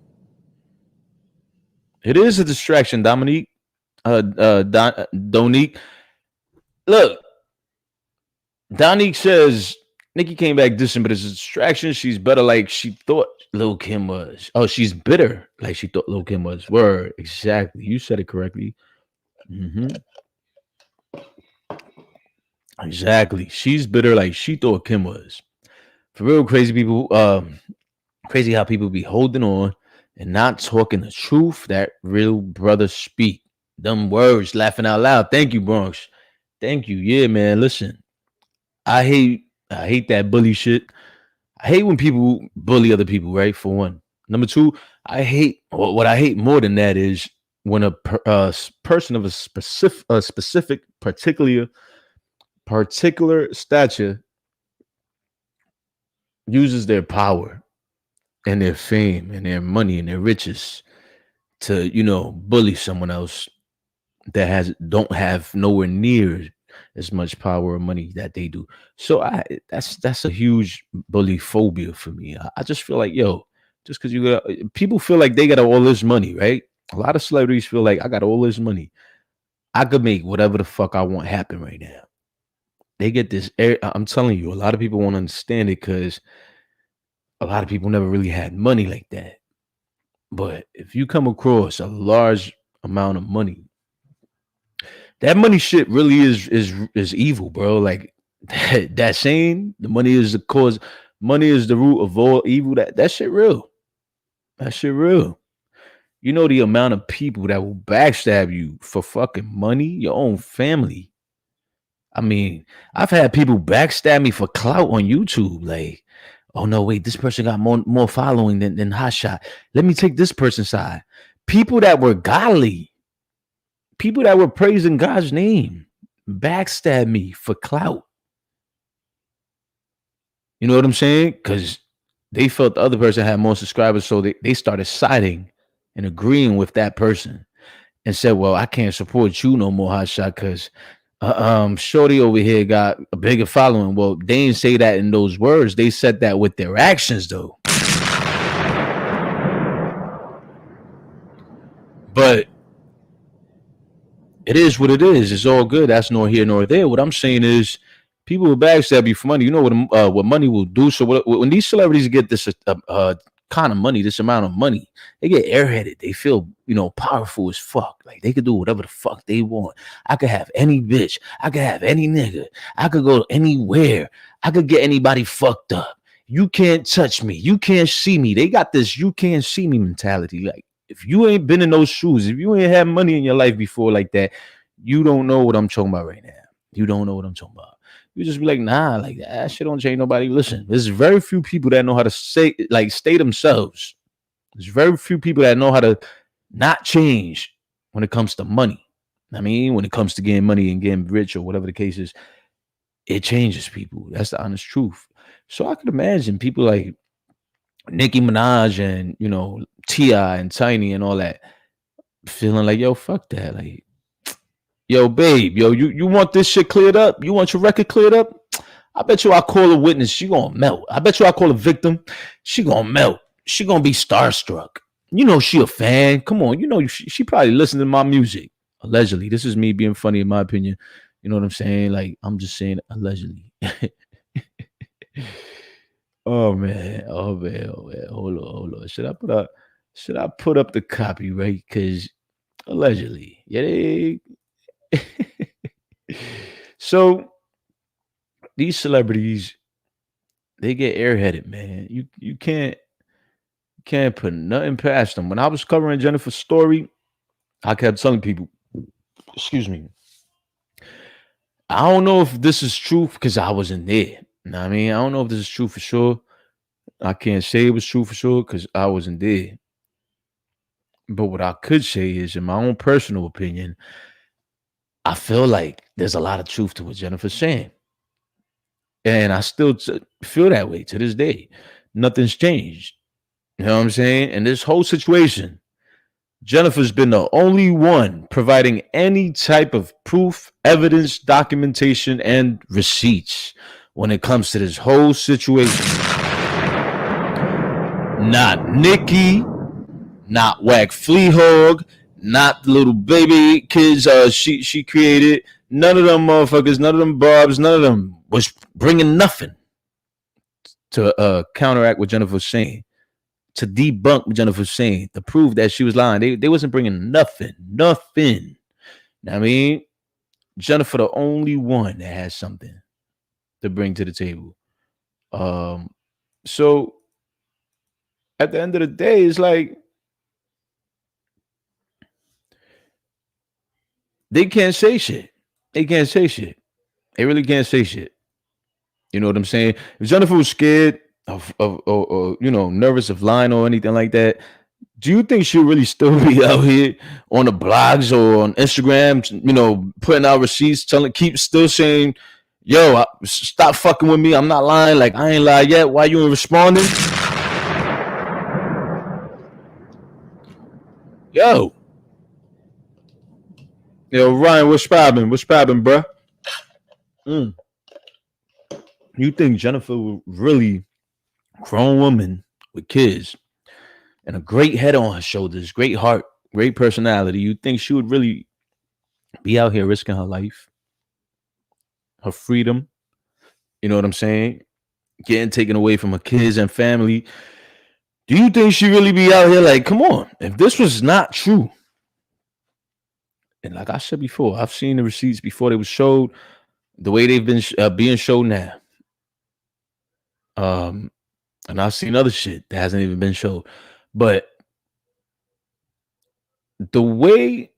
It is a distraction, Dominique. Donique. Look, Donique says Nikki came back dissing, but it's a distraction. She's better like she thought Lil' Kim was. Oh, she's bitter like she thought Lil' Kim was. Word, exactly. You said it correctly. Exactly. She's bitter like she thought Kim was. For real, crazy people. Crazy how people be holding on and not talking the truth that real brothers speak. Them words, laughing out loud. Thank you, Bronx. Thank you. Yeah, man. Listen, I hate that bully shit. I hate when people bully other people, right? For one. Number two, I hate what I hate more than that is when a person of a specific particular stature uses their power and their fame and their money and their riches to, bully someone else that don't have nowhere near as much power or money that they do. So that's a huge bully phobia for me. I just feel like, yo, just because people feel like they got all this money, right? A lot of celebrities feel like I got all this money. I could make whatever the fuck I want happen right now. They get this air. I'm telling you, a lot of people won't understand it because a lot of people never really had money like that. But if you come across a large amount of money, that money shit really is evil, bro. Like that saying, the money is the cause, money is the root of all evil. That shit real. That shit real. You know the amount of people that will backstab you for fucking money, your own family. I mean, I've had people backstab me for clout on YouTube. Like, oh no, wait, this person got more following than Hot Shot. Let me take this person's side. People that were godly, people that were praising God's name, backstab me for clout. You know what I'm saying? Because they felt the other person had more subscribers, so they started siding and agreeing with that person and said, well, I can't support you no more, Hot Shot, because Shorty over here got a bigger following. Well, they didn't say that in those words. They said that with their actions, though. But it is what it is. It's all good. That's nor here nor there. What I'm saying is, people will backstab you for money. You know what money will do. So when these celebrities get this kind of money, this amount of money, they get airheaded. They feel, powerful as fuck. Like they could do whatever the fuck they want. I could have any bitch. I could have any nigga. I could go anywhere. I could get anybody fucked up. You can't touch me. You can't see me. They got this you can't see me mentality. Like if you ain't been in those shoes, if you ain't had money in your life before like that, you don't know what I'm talking about right now. You don't know what I'm talking about. You just be like, nah, like that shit don't change nobody. Listen, there's very few people that know how to stay themselves. There's very few people that know how to not change when it comes to money. I mean, when it comes to getting money and getting rich or whatever the case is, it changes people. That's the honest truth. So I could imagine people like Nicki Minaj and, T.I. and Tiny and all that feeling like, yo, fuck that. Like, yo, babe, you want this shit cleared up? You want your record cleared up? I bet you I call a witness, she gonna melt. I bet you I call a victim, she gonna melt. She gonna be starstruck. She a fan. Come on, she probably listening to my music. Allegedly. This is me being funny in my opinion. You know what I'm saying? Like, I'm just saying allegedly. Oh man. Hold on. Should I put up the copyright? Because allegedly. Yeah, so these celebrities, they get airheaded, man. You can't put nothing past them. When I was covering Jennifer's story, I kept telling people, excuse me, I don't know if this is true because I wasn't there. You know what I mean? I don't know if this is true for sure. I can't say it was true for sure because I wasn't there. But what I could say is, in my own personal opinion, I feel like there's a lot of truth to what Jennifer's saying. And I still feel that way to this day. Nothing's changed. You know what I'm saying? And this whole situation, Jennifer's been the only one providing any type of proof, evidence, documentation, and receipts when it comes to this whole situation. Not Nikki, not Whack Fleahog, not the little baby kids she created. None of them motherfuckers, none of them barbs, none of them was bringing nothing to counteract what Jennifer was saying, to debunk what Jennifer was saying, to prove that she was lying. They wasn't bringing nothing. I mean, Jennifer the only one that has something to bring to the table. So at the end of the day, it's like, they can't say shit. They can't say shit. They really can't say shit. You know what I'm saying? If Jennifer was scared of or you know, nervous of lying or anything like that, do you think she'll really still be out here on the blogs or on Instagram, you know, putting out receipts, keep still saying, yo, stop fucking with me. I'm not lying. Like, I ain't lied yet. Why you ain't responding? Yo, Ryan, what's poppin'? What's poppin', bruh? You think Jennifer really grown woman with kids and a great head on her shoulders, great heart, great personality, you think she would really be out here risking her life, her freedom? You know what I'm saying? Getting taken away from her kids and family. Do you think she really be out here like, come on, if this was not true? And like I said before, I've seen the receipts before they were showed, the way they've been being shown now. And I've seen other shit that hasn't even been shown. But the way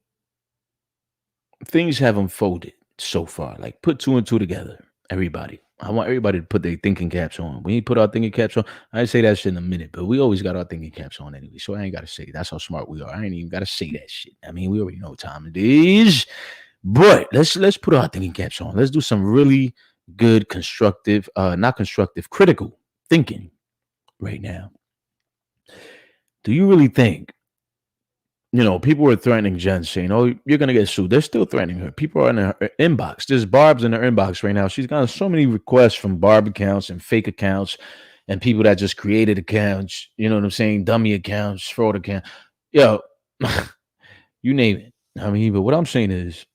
things have unfolded so far, like put two and two together, everybody. I want everybody to put their thinking caps on. We ain't put our thinking caps on. I ain't say that shit in a minute, but we always got our thinking caps on anyway. So I ain't got to say that's how smart we are. I ain't even got to say that shit. I mean, we already know what time it is. But let's put our thinking caps on. Let's do some really good, constructive, not constructive, critical thinking right now. Do you really think, you know, people were threatening Jen, saying, oh, you're going to get sued. They're still threatening her. People are in her inbox. There's Barb's in her inbox right now. She's gotten so many requests from Barb accounts and fake accounts and people that just created accounts, you know what I'm saying? Dummy accounts, fraud accounts. Yo, you name it. I mean, but what I'm saying is,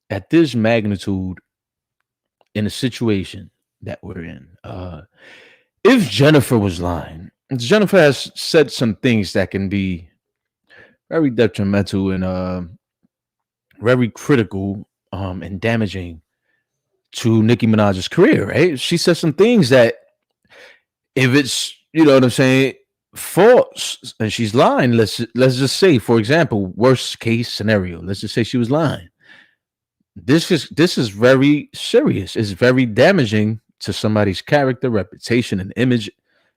at this magnitude in the situation that we're in, if Jennifer was lying, Jennifer has said some things that can be very detrimental and very critical and damaging to Nicki Minaj's career, right? She said some things that if it's, you know what I'm saying, false and she's lying, let's just say, for example, worst case scenario, let's just say she was lying. This is very serious. It's very damaging to somebody's character, reputation, and image,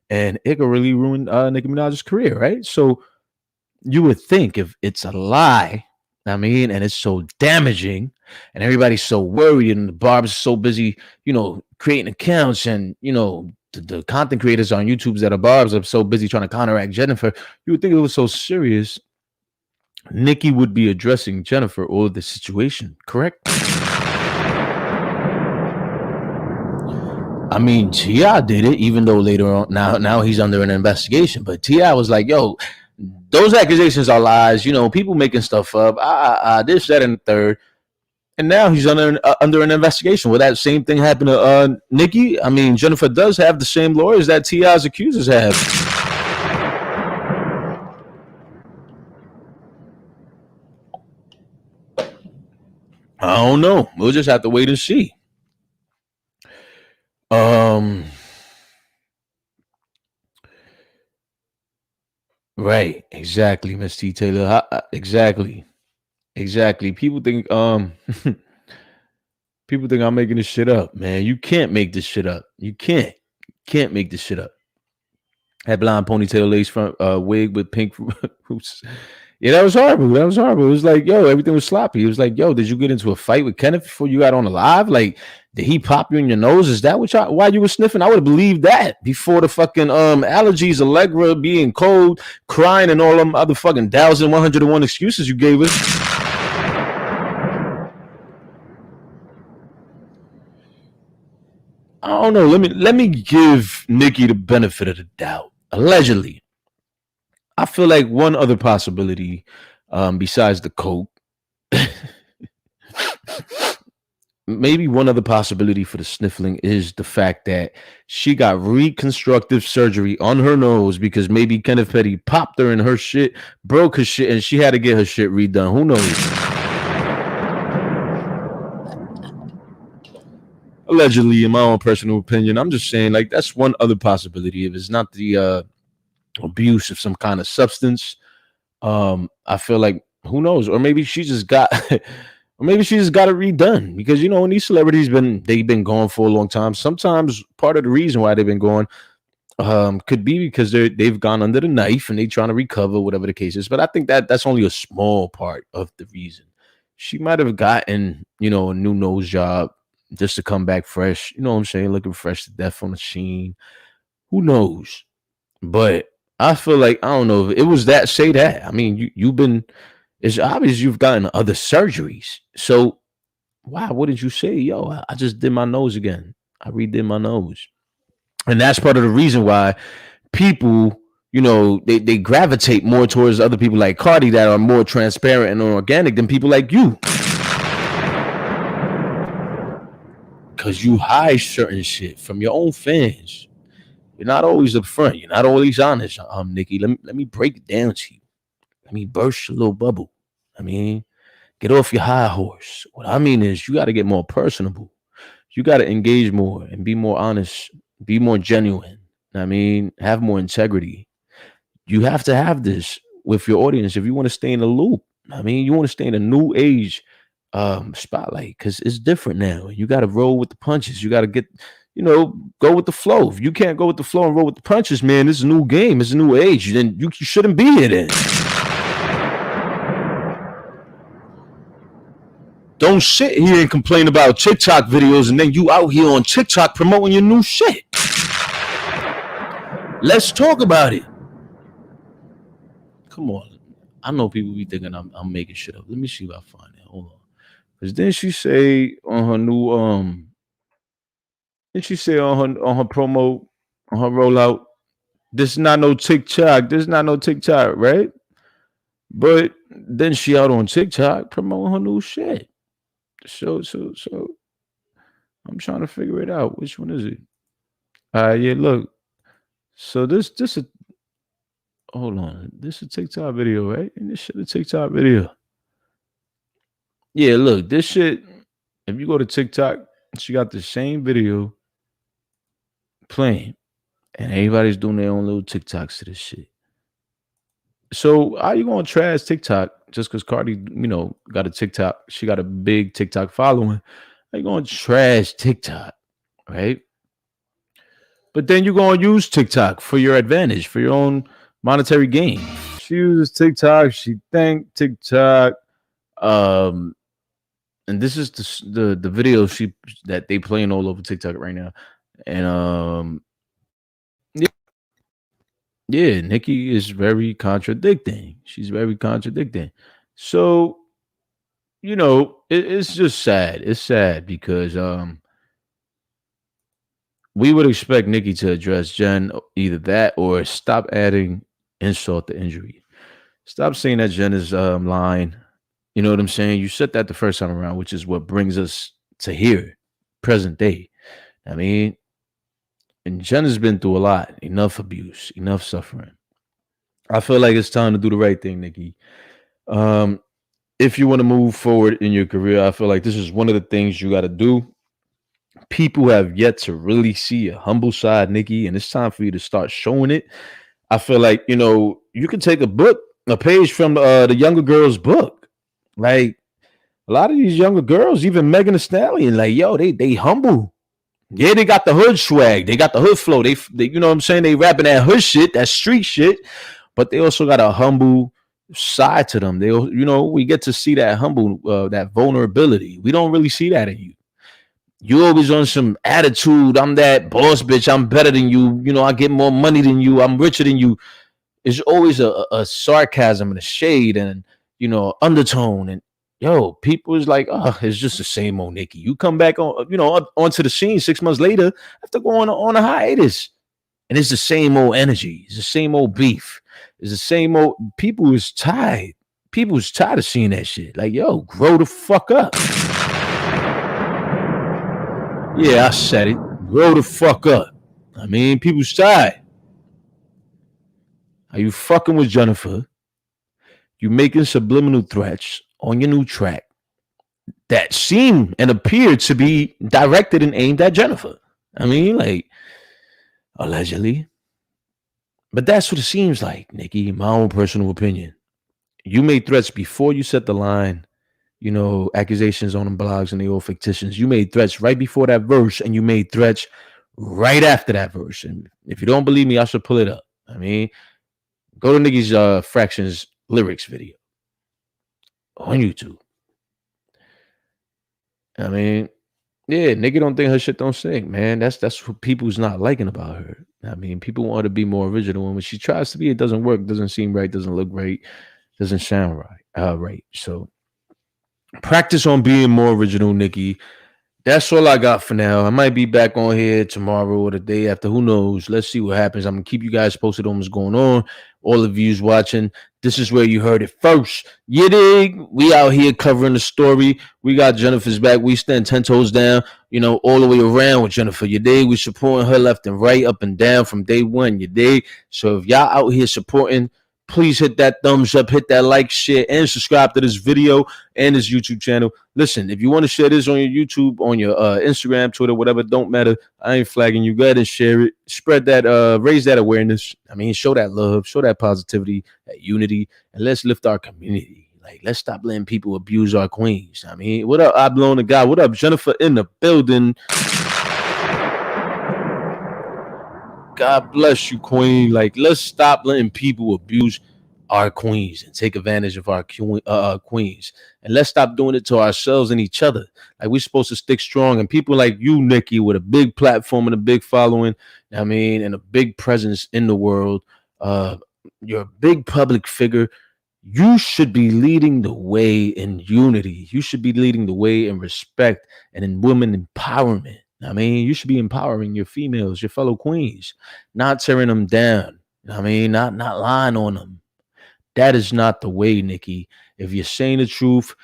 and it could really ruin Nicki Minaj's career, right? So you would think if it's a lie, I mean, and it's so damaging, and everybody's so worried, and the Barb's so busy, you know, creating accounts, and you know, the content creators on YouTube that are Barb's are so busy trying to counteract Jennifer. You would think it was so serious, Nicki would be addressing Jennifer or the situation, correct? I mean, T.I. did it, even though later on, now he's under an investigation. But T.I. was like, yo, those accusations are lies. You know, people making stuff up. This, that, and the third. And now he's under an investigation. Will that same thing happen to Nicki? I mean, Jennifer does have the same lawyers that T.I.'s accusers have. I don't know. We'll just have to wait and see. Right, exactly, Miss T. Taylor. Exactly. People think people think I'm making this shit up, man. You can't make this shit up. You can't make this shit up. Had blonde ponytail lace front wig with pink roots. Yeah, that was horrible. It was like, yo, everything was sloppy. It was like, yo, did you get into a fight with Kenneth before you got on the live? Like, did he pop you in your nose? Is that why you were sniffing? I would have believed that before the fucking allergies, Allegra, being cold, crying, and all them other fucking 1,101 excuses you gave us. I don't know. Let me give Nicki the benefit of the doubt. Allegedly. I feel like one other possibility, besides the coke, maybe one other possibility for the sniffling is the fact that she got reconstructive surgery on her nose because maybe Kenneth Petty popped her in her shit, broke her shit, and she had to get her shit redone. Who knows? Allegedly, in my own personal opinion, I'm just saying, like, that's one other possibility. If it's not the abuse of some kind of substance, I feel like Who knows? Or maybe she just got or maybe she just got it redone because when these celebrities they've been gone for a long time. Sometimes part of the reason why they've been gone could be because they've gone under the knife and they trying to recover, whatever the case is. But I think that's only a small part of the reason. She might have gotten, a new nose job just to come back fresh. You know what I'm saying? Looking fresh to death on the scene. Who knows? But I feel like I don't know if it was that. Say that. I mean, you've been. It's obvious you've gotten other surgeries. So why wouldn't you say, yo, I just did my nose again? I redid my nose. And that's part of the reason why people, they gravitate more towards other people like Cardi that are more transparent and organic than people like you. Because you hide certain shit from your own fans. You're not always upfront. You're not always honest. Nikki, let me break it down to you. Let me burst your little bubble. I mean, get off your high horse. What I mean is you got to get more personable. You got to engage more and be more honest, be more genuine. I mean, have more integrity. You have to have this with your audience if you want to stay in the loop. I mean, you want to stay in a new age spotlight because it's different now. You got to roll with the punches. You got to get, go with the flow. If you can't go with the flow and roll with the punches, man, this is a new game. It's a new age. Then you shouldn't be here then. Don't sit here and complain about TikTok videos and then you out here on TikTok promoting your new shit. Let's talk about it. Come on. I know people be thinking I'm making shit up. Let me see if I find it. Hold on. Because then she say on her new then she say on her promo, on her rollout, this is not no TikTok. This is not no TikTok, right? But then she out on TikTok promoting her new shit. So I'm trying to figure it out. Which one is it? Yeah, look. So this is hold on. This is a TikTok video, right? And this shit a TikTok video. Yeah, look, this shit. If you go to TikTok, she got the same video playing, and everybody's doing their own little TikToks to this shit. So how you gonna trash TikTok just because Cardi, got a TikTok? She got a big TikTok following. How you gonna trash TikTok, right? But then you're gonna use TikTok for your advantage, for your own monetary gain. She uses TikTok. She thanked TikTok. And this is the video that they playing all over TikTok right now. And yeah, Nicki is very contradicting. She's very contradicting. So, it's just sad. It's sad because we would expect Nicki to address Jen, either that or stop adding insult to injury. Stop saying that Jen is lying. You know what I'm saying? You said that the first time around, which is what brings us to here, present day. I mean, and Jen has been through a lot, enough abuse, enough suffering. I feel like it's time to do the right thing, Nicki. If you want to move forward in your career, I feel like this is one of the things you got to do. People have yet to really see a humble side, Nicki, and it's time for you to start showing it. I feel like, you can take a page from the younger girl's book. Like, a lot of these younger girls, even Megan Thee Stallion, like, yo, they humble. Yeah, they got the hood swag. They got the hood flow. They you know what I'm saying? They rapping that hood shit, that street shit, but they also got a humble side to them. They, we get to see that humble, that vulnerability. We don't really see that in you. You always on some attitude. I'm that boss bitch. I'm better than you. I get more money than you. I'm richer than you. It's always a sarcasm and a shade and, undertone. And yo, people is like, oh, it's just the same old Nicki. You come back on, onto the scene 6 months later after going on a hiatus, and it's the same old energy. It's the same old beef. It's the same old. People is tired. People is tired of seeing that shit. Like, yo, grow the fuck up. Yeah, I said it. Grow the fuck up. I mean, people's tired. Are you fucking with Jennifer? You making subliminal threats on your new track that seem and appear to be directed and aimed at Jennifer. I mean, like, allegedly. But that's what it seems like, Nicki, my own personal opinion. You made threats before you set the line, you know, accusations on them blogs and they all fictitious. You made threats right before that verse, and you made threats right after that verse. And if you don't believe me, I should pull it up. I mean, go to Nicki's Fractions lyrics video on YouTube. I mean, yeah, Nicki don't think her shit don't sing, man. That's what people's not liking about her. I mean, people want her to be more original, and when she tries to be, it doesn't work, doesn't seem right, doesn't look right, doesn't sound right. Right. So practice on being more original, Nicki. That's all I got for now. I might be back on here tomorrow or the day after. Who knows? Let's see what happens. I'm going to keep you guys posted on what's going on. All of yous watching, this is where you heard it first. You dig? We out here covering the story. We got Jennifer's back. We stand 10 toes down, you know, all the way around with Jennifer. You dig? We supporting her left and right, up and down from day one. You dig? So if y'all out here supporting, please hit that thumbs up, hit that like, share, and subscribe to this video and this YouTube channel. Listen, if you want to share this on your YouTube, on your Instagram, Twitter, whatever, don't matter. I ain't flagging you. Go ahead and share it. Spread that, raise that awareness. I mean, show that love, show that positivity, that unity, and let's lift our community. Like, let's stop letting people abuse our queens. I mean, what up, I blown the guy? What up, Jennifer in the building? God bless you, queen. Like, let's stop letting people abuse our queens and take advantage of our queens. And let's stop doing it to ourselves and each other. Like, we're supposed to stick strong. And people like you, Nicki, with a big platform and a big following, I mean, and a big presence in the world, you're a big public figure. You should be leading the way in unity. You should be leading the way in respect and in women empowerment. I mean, you should be empowering your females, your fellow queens, not tearing them down. I mean, not lying on them. That is not the way, Nicki. If you're saying the truth,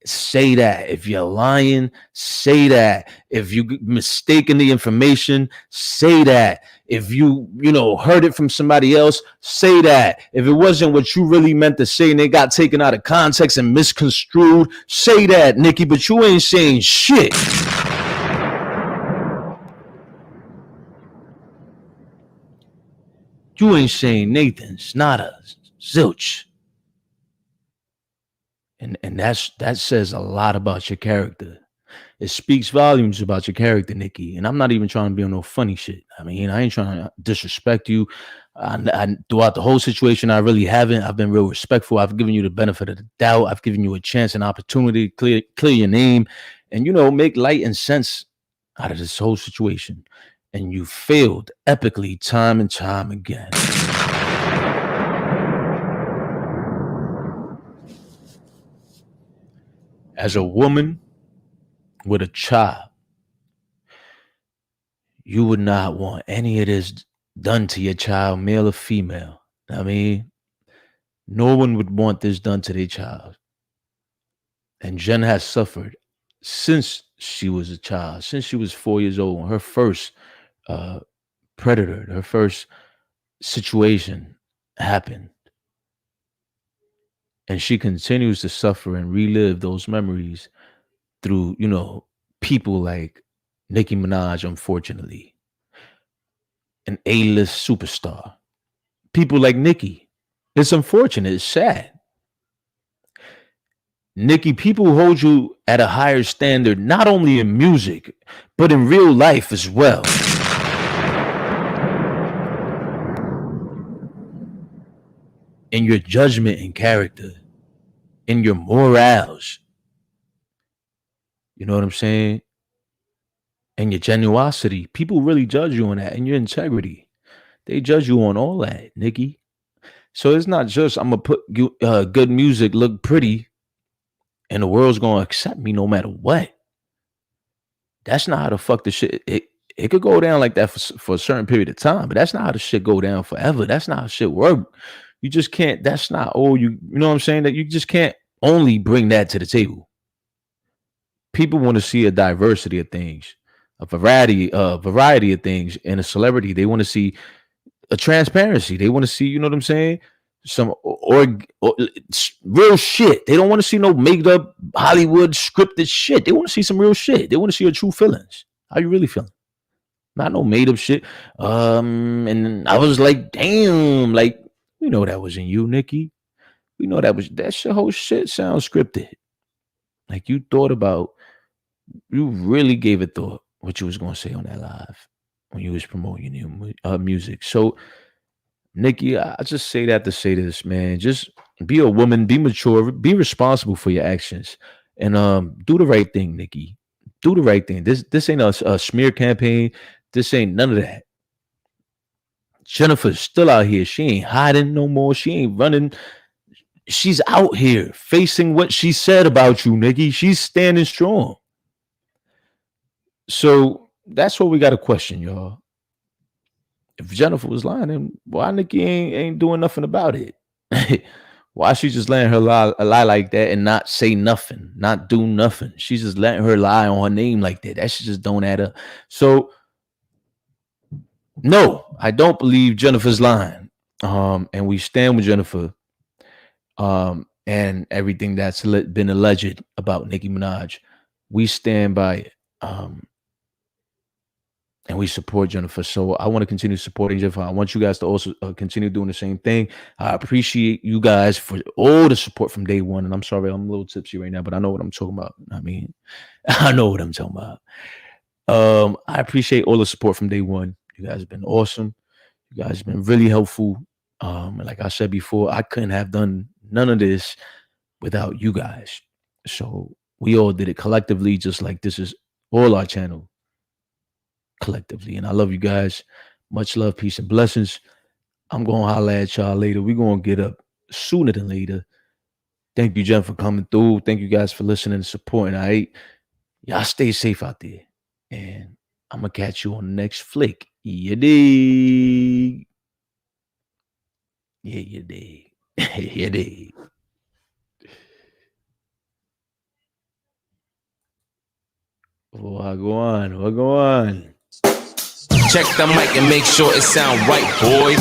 say that. If you're lying, say that. If you mistaken the information, say that. If you heard it from somebody else, say that. If it wasn't what you really meant to say and they got taken out of context and misconstrued, say that, Nicki. But you ain't saying shit. You ain't saying Nathan's, nada, zilch. And that says a lot about your character. It speaks volumes about your character, Nicki. And I'm not even trying to be on no funny shit. I mean, I ain't trying to disrespect you. I throughout the whole situation, I really haven't. I've been real respectful. I've given you the benefit of the doubt. I've given you a chance, an opportunity to clear your name and, make light and sense out of this whole situation. And you failed epically time and time again. As a woman with a child, you would not want any of this done to your child, male or female. I mean, no one would want this done to their child. And Jen has suffered since she was a child, since she was 4 years old, when her first predator, her first situation happened. And she continues to suffer and relive those memories through, people like Nicki Minaj, unfortunately, an A-list superstar. People like Nicki. It's unfortunate. It's sad. Nicki, people hold you at a higher standard, not only in music, but in real life as well. In your judgment and character, in your morals, you know what I'm saying? And your genuosity. People really judge you on that, and your integrity. They judge you on all that, Nicki. So it's not just I'm gonna put good music, look pretty, and the world's gonna accept me no matter what. That's not how the fuck the shit. It could go down like that for a certain period of time, but that's not how the shit go down forever. That's not how shit work. You just can't. That's not all you know what I'm saying? That you just can't only bring that to the table. People want to see a diversity of things, a variety of things in a celebrity. They want to see a transparency. They want to see, you know what I'm saying? Some or real shit. They don't want to see no made up Hollywood scripted shit. They want to see some real shit. They want to see your true feelings. How you really feeling? Not no made up shit. And I was like, damn, like, that wasn't you, Nicki. We know that whole shit sounds scripted. Like you really gave a thought what you was gonna say on that live when you was promoting your music. So Nikki, I just say that to say this, man. Just be a woman, be mature, be responsible for your actions, and do the right thing, Nikki. Do the right thing. This ain't a smear campaign. This ain't none of that. Jennifer's still out here. She ain't hiding no more. She ain't running. She's out here facing what she said about you, Nikki. She's standing strong. So that's what we got to question, y'all. If Jennifer was lying, then why Nikki ain't doing nothing about it? Why she just letting her lie like that and not say nothing, not do nothing? She's just letting her lie on her name like that. That shit just don't add up. So no, I don't believe Jennifer's lying. And we stand with Jennifer. And everything that's been alleged about Nicki Minaj, we stand by it. And we support Jennifer. So I want to continue supporting Jennifer. I want you guys to also continue doing the same thing. I appreciate you guys for all the support from day one. And I'm sorry, I'm a little tipsy right now, but I know what I'm talking about. I mean, I know what I'm talking about. I appreciate all the support from day one. You guys have been awesome. You guys have been really helpful. And like I said before, I couldn't have done none of this without you guys. So we all did it collectively, just like this is all our channel collectively. And I love you guys. Much love, peace, and blessings. I'm going to holler at y'all later. We're going to get up sooner than later. Thank you, Jen, for coming through. Thank you guys for listening and supporting. All right. Y'all stay safe out there. And I'm going to catch you on the next flick. You dig? Yeah, you dig. You dig. What go on? What go on? Check the mic and make sure it sound right, boys.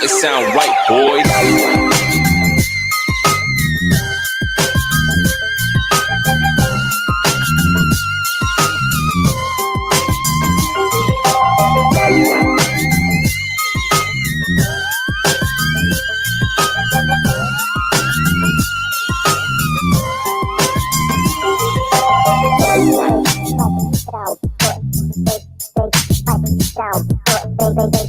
It sound right, boys. Down.